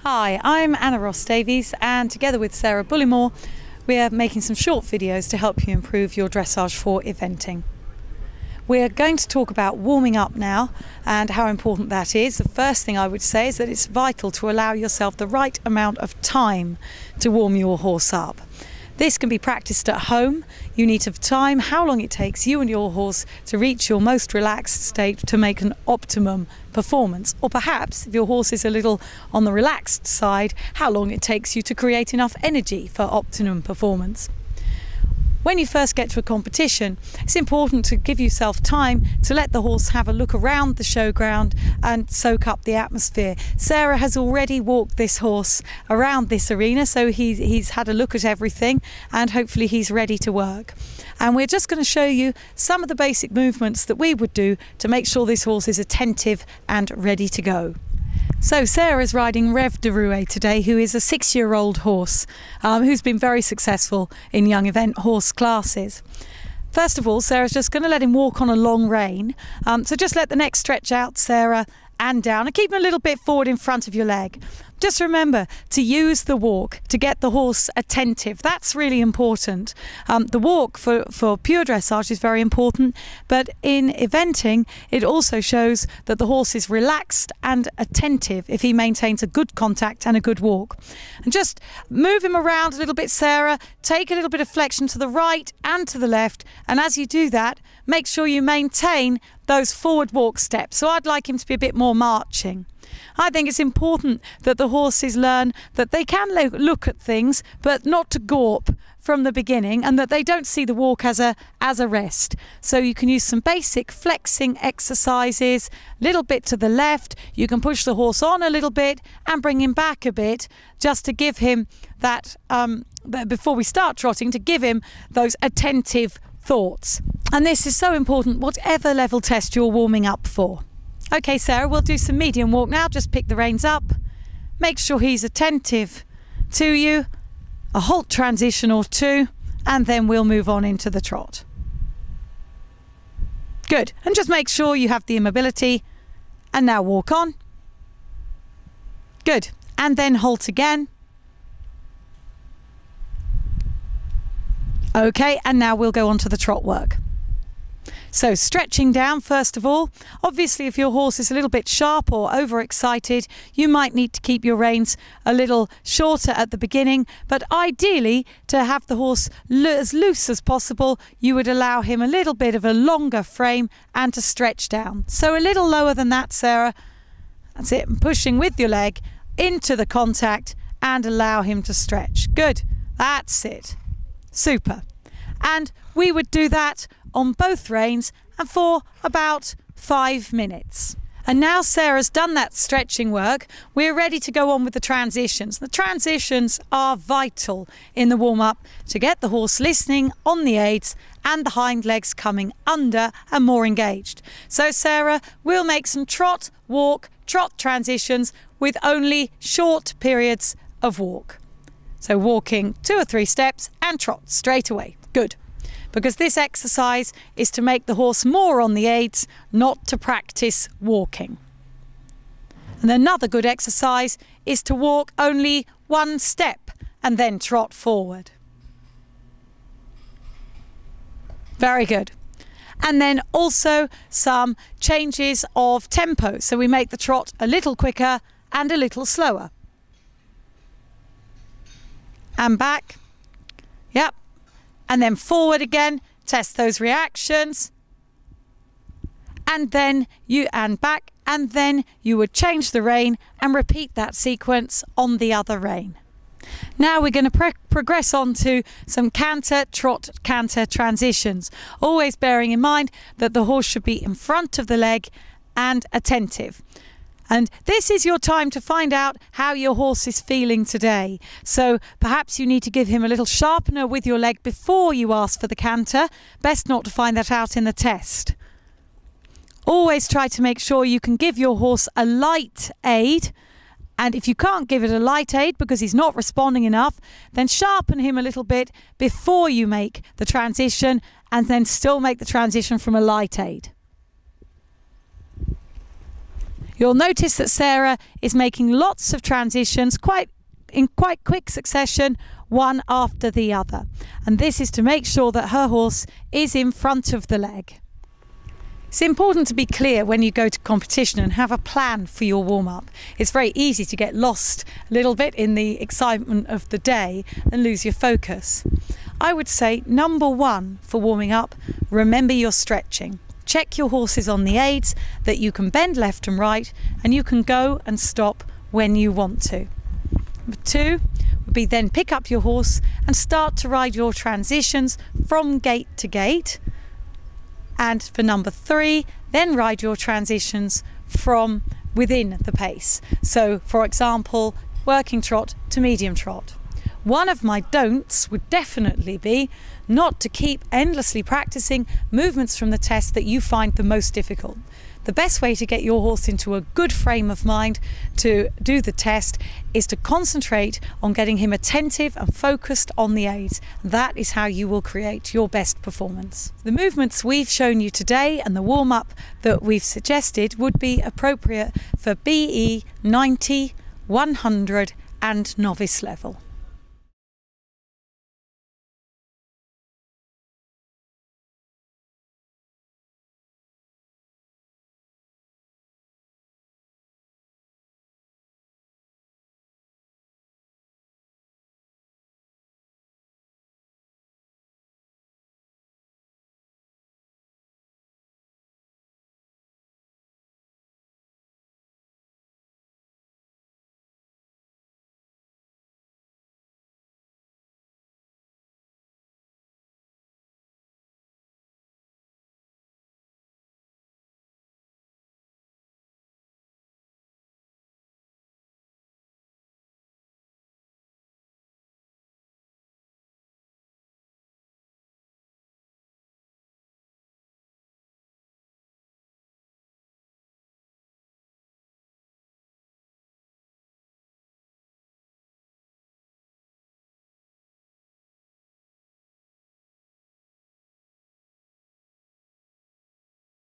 Hi, I'm Anna Ross-Davies, and together with Sarah Bullymore we are making some short videos to help you improve your dressage for eventing. We're going to talk about warming up now and how important that is. The first thing I would say is that it's vital to allow yourself the right amount of time to warm your horse up. This can be practiced at home. You need to have time, how long it takes you and your horse to reach your most relaxed state to make an optimum performance. Or perhaps, if your horse is a little on the relaxed side, how long it takes you to create enough energy for optimum performance. When you first get to a competition, it's important to give yourself time to let the horse have a look around the showground and soak up the atmosphere. Sarah has already walked this horse around this arena, so he's had a look at everything and hopefully he's ready to work. And we're just going to show you some of the basic movements that we would do to make sure this horse is attentive and ready to go. So Sarah's riding Rev de Rouet today, who is a 6-year-old horse who's been very successful in young event horse classes. First of all, Sarah's just going to let him walk on a long rein. So just let the neck stretch out, Sarah, and down, and keep him a little bit forward in front of your leg. Just remember to use the walk to get the horse attentive. That's really important. The walk for pure dressage is very important, but in eventing it also shows that the horse is relaxed and attentive if he maintains a good contact and a good walk. And just move him around a little bit, Sarah. Take a little bit of flexion to the right and to the left, and as you do that, make sure you maintain those forward walk steps. So I'd like him to be a bit more marching. I think it's important that the horses learn that they can look at things, but not to gawp from the beginning, and that they don't see the walk as a rest. So you can use some basic flexing exercises, little bit to the left. You can push the horse on a little bit and bring him back a bit, just to give him that, before we start trotting, to give him those attentive thoughts. And this is so important whatever level test you're warming up for. Okay, Sarah, we'll do some medium walk now. Just pick the reins up, make sure he's attentive to you, a halt transition or two, and then we'll move on into the trot. Good, and just make sure you have the immobility, and now walk on. Good, and then halt again. Okay, and now we'll go on to the trot work. So stretching down first of all. Obviously, if your horse is a little bit sharp or overexcited, you might need to keep your reins a little shorter at the beginning, but ideally, to have the horse as loose as possible, you would allow him a little bit of a longer frame and to stretch down. So a little lower than that, Sarah. That's it, and pushing with your leg into the contact and allow him to stretch. Good, that's it. Super. And we would do that on both reins and for about 5 minutes. And now Sarah's done that stretching work, we're ready to go on with the transitions. The transitions are vital in the warm-up to get the horse listening on the aids and the hind legs coming under and more engaged. So Sarah, we'll make some trot, walk, trot transitions with only short periods of walk. So walking 2 or 3 steps and trot straight away. Good. Because this exercise is to make the horse more on the aids, not to practice walking. And another good exercise is to walk only 1 step and then trot forward. Very good. And then also some changes of tempo. So we make the trot a little quicker and a little slower. And back. Yep. And then forward again, test those reactions, and then back, and then you would change the rein and repeat that sequence on the other rein. Now we're going to progress on to some canter, trot, canter transitions, always bearing in mind that the horse should be in front of the leg and attentive. And this is your time to find out how your horse is feeling today. So perhaps you need to give him a little sharpener with your leg before you ask for the canter. Best not to find that out in the test. Always try to make sure you can give your horse a light aid. And if you can't give it a light aid because he's not responding enough, then sharpen him a little bit before you make the transition, and then still make the transition from a light aid. You'll notice that Sarah is making lots of transitions in quite quick succession, one after the other. And this is to make sure that her horse is in front of the leg. It's important to be clear when you go to competition and have a plan for your warm-up. It's very easy to get lost a little bit in the excitement of the day and lose your focus. I would say number one for warming up, remember your stretching. Check your horses on the aids that you can bend left and right, and you can go and stop when you want to. Number two would be then pick up your horse and start to ride your transitions from gate to gate. And for number three, then ride your transitions from within the pace. So, for example, working trot to medium trot. One of my don'ts would definitely be not to keep endlessly practicing movements from the test that you find the most difficult. The best way to get your horse into a good frame of mind to do the test is to concentrate on getting him attentive and focused on the aids. That is how you will create your best performance. The movements we've shown you today and the warm-up that we've suggested would be appropriate for BE 90, 100 and novice level.